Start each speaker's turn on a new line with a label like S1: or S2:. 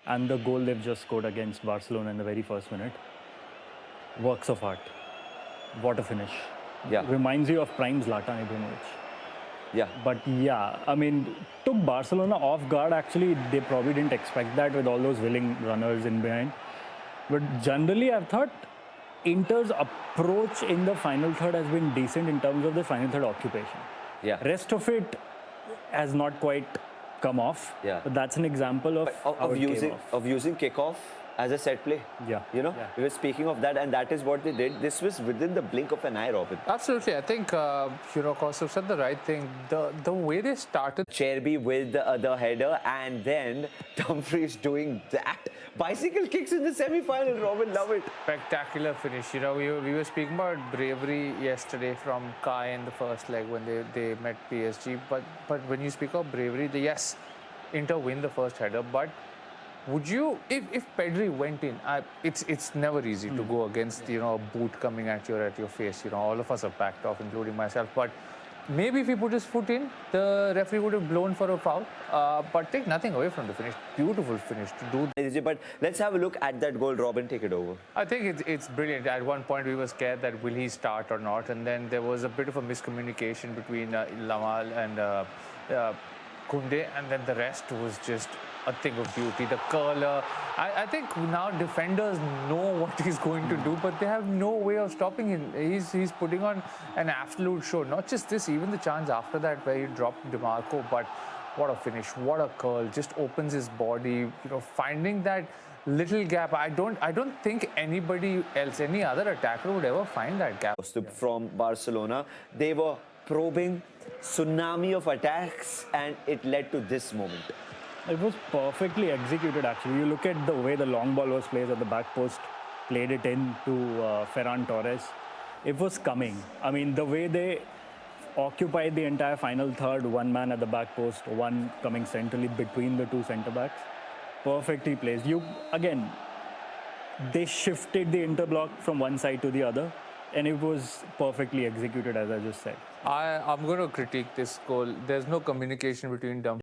S1: and the goal they've just scored against Barcelona in the very first minute. Works of art. What a finish.
S2: Yeah.
S1: Reminds you of prime Zlatan Ibrahimovic.
S2: Yeah.
S1: But yeah, I mean, took Barcelona off guard. Actually, they probably didn't expect that with all those willing runners in behind. But generally, I've thought Inter's approach in the final third has been decent in terms of the final third occupation.
S2: Yeah.
S1: Rest of it has not quite come off.
S2: Yeah.
S1: But that's an example of how it came off.
S2: Of using kickoff as a set play.
S1: Yeah.
S2: You know,
S1: Yeah.
S2: we were speaking of that, and that is what they did. This was within the blink of an eye, Robin.
S3: Absolutely. I think, Kaustav said the right thing. The way they started.
S2: Cherby with the other header, and then Dumfries doing that. Bicycle kicks in the semi-final, Robin, love it.
S3: Spectacular finish. You know, we were speaking about bravery yesterday from Kai in the first leg when they met PSG. But when you speak of bravery, yes, Inter win the first header. But would you, if Pedri went in, it's never easy to go against, you know, a boot coming at your face. You know, all of us are backed off, including myself. But maybe if he put his foot in, the referee would have blown for a foul. But take nothing away from the finish. Beautiful finish to do.
S2: But let's have a look at that goal. Robin, take it over.
S3: I think it's brilliant. At one point, we were scared that will he start or not. And then there was a bit of a miscommunication between Lamal and Kunde. And then the rest was just a thing of beauty. The curler. I think now defenders know what he's going to do, but they have no way of stopping him. He's putting on an absolute show. Not just this, even the chance after that where he dropped DeMarco. But what a finish! What a curl! Just opens his body. You know, finding that little gap. I don't think anybody else, any other attacker would ever find that gap.
S2: From Barcelona, they were probing tsunami of attacks, and it led to this moment.
S1: It was perfectly executed, actually. You look at the way the long ball was played at the back post, played it in to Ferran Torres. It was coming. I mean, the way they occupied the entire final third, one man at the back post, one coming centrally between the two centre-backs, perfectly placed. Again, they shifted the interblock from one side to the other, and it was perfectly executed, as I just said.
S3: I'm going to critique this goal. There's no communication between them.